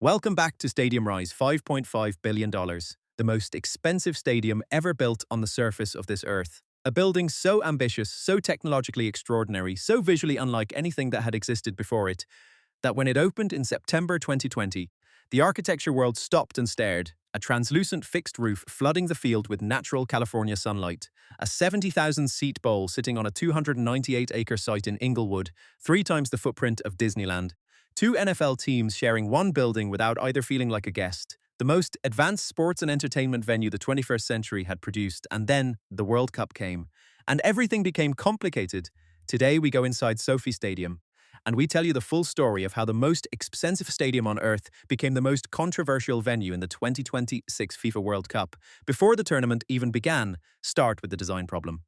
Welcome back to StadiumRise, $5.5 billion, the most expensive stadium ever built on the surface of this earth. A building so ambitious, so technologically extraordinary, so visually unlike anything that had existed before it, that when it opened in September 2020, the architecture world stopped and stared, a translucent fixed roof flooding the field with natural California sunlight, a 70,000-seat bowl sitting on a 298-acre site in Inglewood, 3 times the footprint of Disneyland, 2 NFL teams sharing one building without either feeling like a guest, the most advanced sports and entertainment venue the 21st century had produced, and then the World Cup came. And everything became complicated. Today we go inside SoFi Stadium, and we tell you the full story of how the most expensive stadium on earth became the most controversial venue in the 2026 FIFA World Cup. Before the tournament even began, start with the design problem.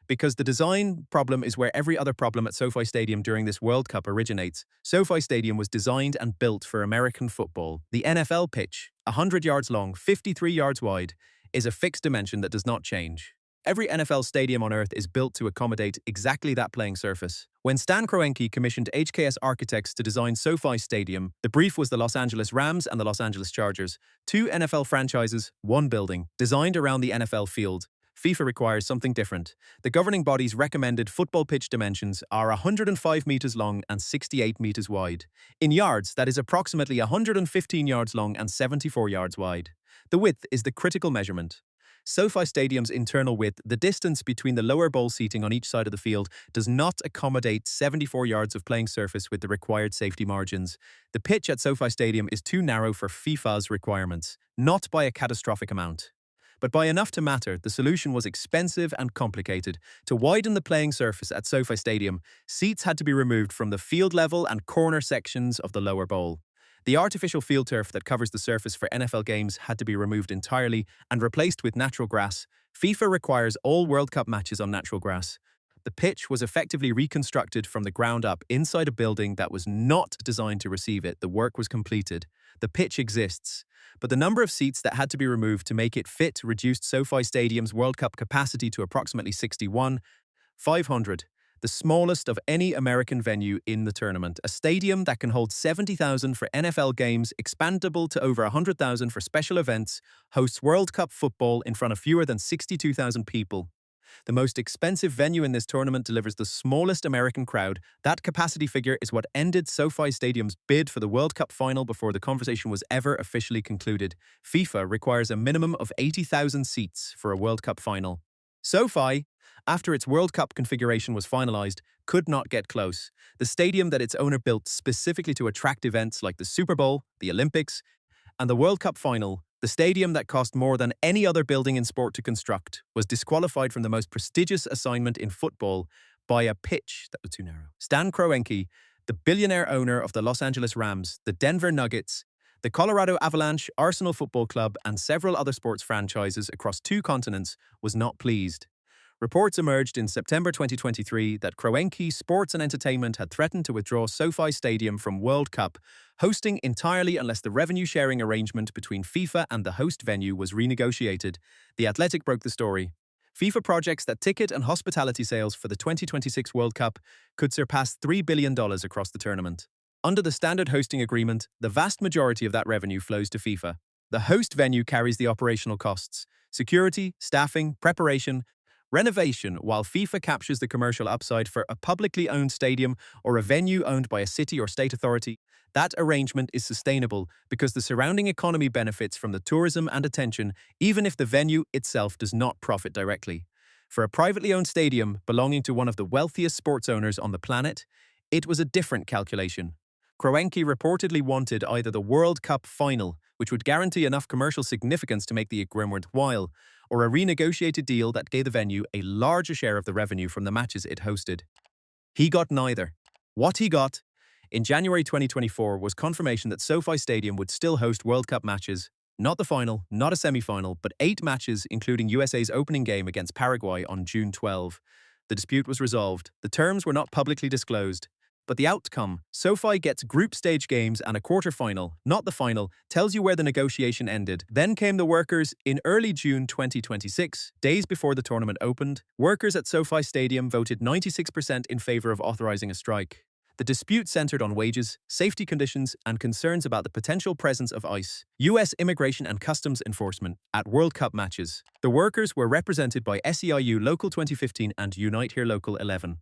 Because the design problem is where every other problem at SoFi Stadium during this World Cup originates. SoFi Stadium was designed and built for American football. The NFL pitch, 100 yards long, 53 yards wide, is a fixed dimension that does not change. Every NFL stadium on earth is built to accommodate exactly that playing surface. When Stan Kroenke commissioned HKS architects to design SoFi Stadium, the brief was the Los Angeles Rams and the Los Angeles Chargers, 2 NFL franchises, 1 building, designed around the NFL field. FIFA requires something different. The governing body's recommended football pitch dimensions are 105 meters long and 68 meters wide. In yards, that is approximately 115 yards long and 74 yards wide. The width is the critical measurement. SoFi Stadium's internal width, the distance between the lower bowl seating on each side of the field, does not accommodate 74 yards of playing surface with the required safety margins. The pitch at SoFi Stadium is too narrow for FIFA's requirements, not by a catastrophic amount. But by enough to matter, the solution was expensive and complicated. To widen the playing surface at SoFi Stadium, seats had to be removed from the field level and corner sections of the lower bowl. The artificial field turf that covers the surface for NFL games had to be removed entirely and replaced with natural grass. FIFA requires all World Cup matches on natural grass. The pitch was effectively reconstructed from the ground up inside a building that was not designed to receive it. The work was completed. The pitch exists, but the number of seats that had to be removed to make it fit reduced SoFi Stadium's World Cup capacity to approximately 61,500, the smallest of any American venue in the tournament. A stadium that can hold 70,000 for NFL games, expandable to over 100,000 for special events, hosts World Cup football in front of fewer than 62,000 people. The most expensive venue in this tournament delivers the smallest American crowd. That capacity figure is what ended SoFi Stadium's bid for the World Cup final before the conversation was ever officially concluded. FIFA requires a minimum of 80,000 seats for a World Cup final. SoFi, after its World Cup configuration was finalized, could not get close. The stadium that its owner built specifically to attract events like the Super Bowl, the Olympics, and the World Cup final, the stadium that cost more than any other building in sport to construct, was disqualified from the most prestigious assignment in football by a pitch that was too narrow. Stan Kroenke, the billionaire owner of the Los Angeles Rams, the Denver Nuggets, the Colorado Avalanche, Arsenal Football Club, and several other sports franchises across 2 continents, was not pleased. Reports emerged in September 2023 that Kroenke Sports and Entertainment had threatened to withdraw SoFi Stadium from World Cup hosting entirely unless the revenue-sharing arrangement between FIFA and the host venue was renegotiated. The Athletic broke the story. FIFA projects that ticket and hospitality sales for the 2026 World Cup could surpass $3 billion across the tournament. Under the standard hosting agreement, the vast majority of that revenue flows to FIFA. The host venue carries the operational costs: security, staffing, preparation, renovation, while FIFA captures the commercial upside for a publicly owned stadium or a venue owned by a city or state authority. That arrangement is sustainable because the surrounding economy benefits from the tourism and attention, even if the venue itself does not profit directly. For a privately owned stadium belonging to one of the wealthiest sports owners on the planet, it was a different calculation. Kroenke reportedly wanted either the World Cup final, which would guarantee enough commercial significance to make the agreement worthwhile, or a renegotiated deal that gave the venue a larger share of the revenue from the matches it hosted. He got neither. What he got in January 2024 was confirmation that SoFi Stadium would still host World Cup matches, not the final, not a semi-final, but 8 matches, including USA's opening game against Paraguay on June 12. The dispute was resolved. The terms were not publicly disclosed. But the outcome, SoFi gets group stage games and a quarterfinal, not the final, tells you where the negotiation ended. Then came the workers in early June 2026, days before the tournament opened. Workers at SoFi Stadium voted 96% in favor of authorizing a strike. The dispute centered on wages, safety conditions, and concerns about the potential presence of ICE, US Immigration and Customs Enforcement, at World Cup matches. The workers were represented by SEIU Local 2015 and Unite Here Local 11.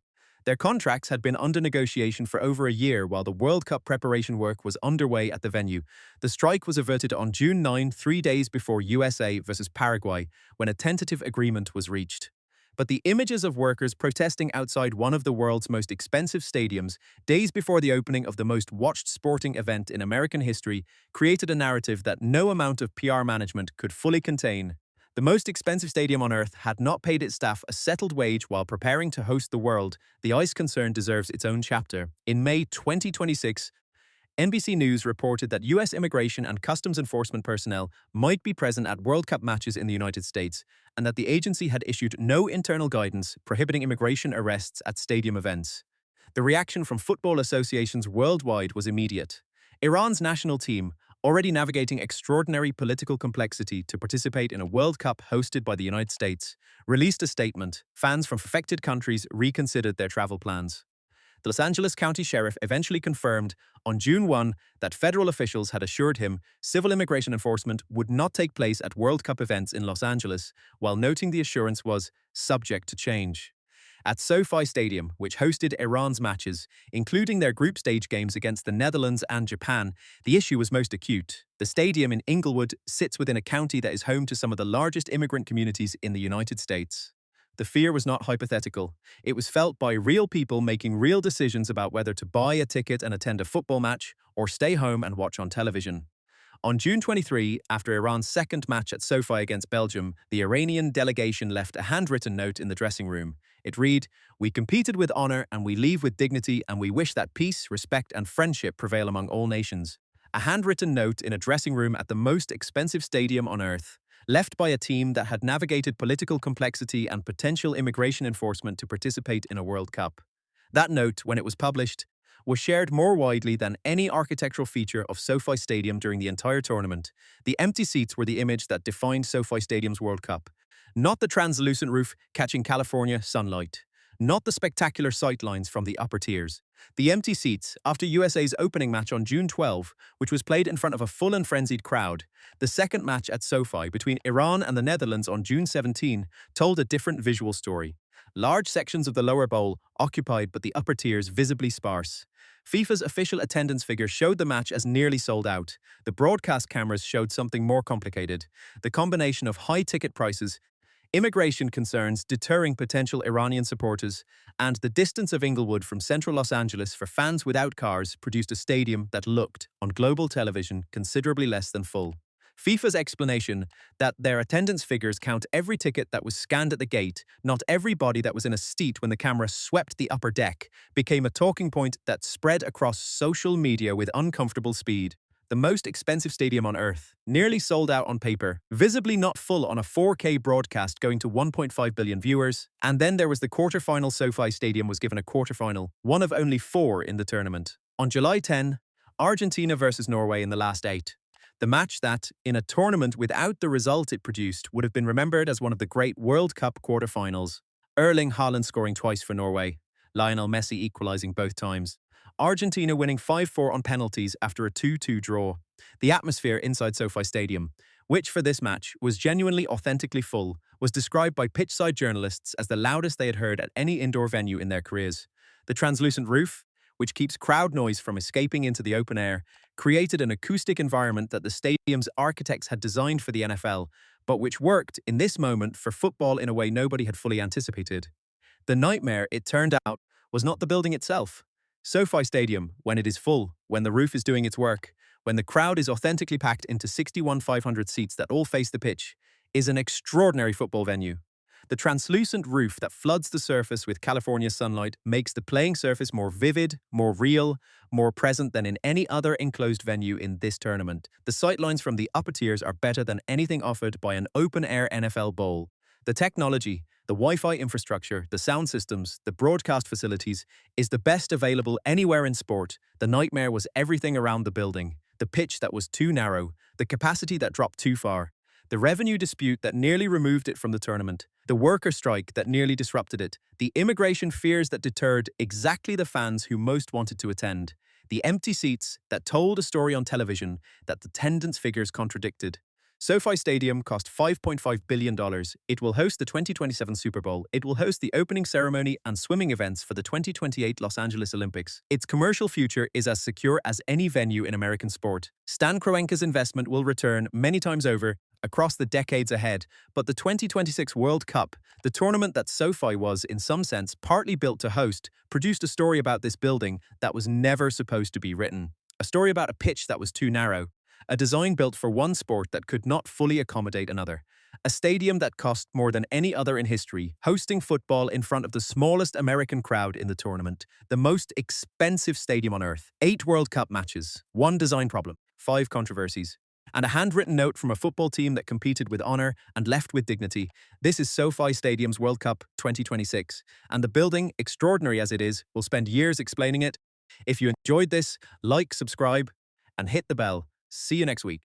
Their contracts had been under negotiation for over a year while the World Cup preparation work was underway at the venue. The strike was averted on June 9, 3 days before USA versus Paraguay, when a tentative agreement was reached. But the images of workers protesting outside one of the world's most expensive stadiums, days before the opening of the most watched sporting event in American history, created a narrative that no amount of PR management could fully contain. The most expensive stadium on earth had not paid its staff a settled wage while preparing to host the World. The ICE concern deserves its own chapter. In May 2026, NBC News reported that U.S. Immigration and Customs Enforcement personnel might be present at World Cup matches in the United States, and that the agency had issued no internal guidance prohibiting immigration arrests at stadium events. The reaction from football associations worldwide was immediate. Iran's national team, already navigating extraordinary political complexity to participate in a World Cup hosted by the United States, released a statement. Fans from affected countries reconsidered their travel plans. The Los Angeles County Sheriff eventually confirmed on June 1 that federal officials had assured him civil immigration enforcement would not take place at World Cup events in Los Angeles, while noting the assurance was subject to change. At SoFi Stadium, which hosted Iran's matches, including their group stage games against the Netherlands and Japan, the issue was most acute. The stadium in Inglewood sits within a county that is home to some of the largest immigrant communities in the United States. The fear was not hypothetical. It was felt by real people making real decisions about whether to buy a ticket and attend a football match or stay home and watch on television. On June 23, after Iran's second match at SoFi against Belgium, the Iranian delegation left a handwritten note in the dressing room. It read, "We competed with honor and we leave with dignity, and we wish that peace, respect and friendship prevail among all nations." A handwritten note in a dressing room at the most expensive stadium on earth, left by a team that had navigated political complexity and potential immigration enforcement to participate in a World Cup. That note, when it was published, was shared more widely than any architectural feature of SoFi Stadium during the entire tournament. The empty seats were the image that defined SoFi Stadium's World Cup. Not the translucent roof catching California sunlight. Not the spectacular sightlines from the upper tiers. The empty seats after USA's opening match on June 12, which was played in front of a full and frenzied crowd. The second match at SoFi between Iran and the Netherlands on June 17 told a different visual story. Large sections of the lower bowl occupied but the upper tiers visibly sparse. FIFA's official attendance figures showed the match as nearly sold out. The broadcast cameras showed something more complicated. The combination of high ticket prices, immigration concerns deterring potential Iranian supporters, and the distance of Inglewood from central Los Angeles for fans without cars produced a stadium that looked, on global television, considerably less than full. FIFA's explanation that their attendance figures count every ticket that was scanned at the gate, not every body that was in a seat when the camera swept the upper deck, became a talking point that spread across social media with uncomfortable speed. The most expensive stadium on earth, nearly sold out on paper, visibly not full on a 4K broadcast going to 1.5 billion viewers. And then there was the quarterfinal. SoFi Stadium was given a quarterfinal, one of only 4 in the tournament. On July 10, Argentina versus Norway in the last 8. The match that, in a tournament without the result it produced, would have been remembered as one of the great World Cup quarterfinals. Erling Haaland scoring twice for Norway, Lionel Messi equalizing both times. Argentina winning 5-4 on penalties after a 2-2 draw. The atmosphere inside SoFi Stadium, which for this match was genuinely authentically full, was described by pitchside journalists as the loudest they had heard at any indoor venue in their careers. The translucent roof, which keeps crowd noise from escaping into the open air, created an acoustic environment that the stadium's architects had designed for the NFL, but which worked in this moment for football in a way nobody had fully anticipated. The nightmare, it turned out, was not the building itself. SoFi Stadium, when it is full, when the roof is doing its work, when the crowd is authentically packed into 61,500 seats that all face the pitch, is an extraordinary football venue. The translucent roof that floods the surface with California sunlight makes the playing surface more vivid, more real, more present than in any other enclosed venue in this tournament. The sightlines from the upper tiers are better than anything offered by an open-air NFL bowl. The technology, the Wi-Fi infrastructure, the sound systems, the broadcast facilities is the best available anywhere in sport. The nightmare was everything around the building. The pitch that was too narrow, the capacity that dropped too far, the revenue dispute that nearly removed it from the tournament, The worker strike that nearly disrupted it, the immigration fears that deterred exactly the fans who most wanted to attend, the empty seats that told a story on television that the attendance figures contradicted. SoFi Stadium cost $5.5 billion. It will host the 2027 Super Bowl. It will host the opening ceremony and swimming events for the 2028 Los Angeles Olympics. Its commercial future is as secure as any venue in American sport. Stan Kroenke's investment will return many times over across the decades ahead, but the 2026 World Cup, the tournament that SoFi was, in some sense, partly built to host, produced a story about this building that was never supposed to be written. A story about a pitch that was too narrow. A design built for one sport that could not fully accommodate another. A stadium that cost more than any other in history, hosting football in front of the smallest American crowd in the tournament. The most expensive stadium on earth. 8 World Cup matches. 1 design problem. 5 controversies. And a handwritten note from a football team that competed with honor and left with dignity. This is SoFi Stadium's World Cup 2026. And the building, extraordinary as it is, will spend years explaining it. If you enjoyed this, like, subscribe, and hit the bell. See you next week.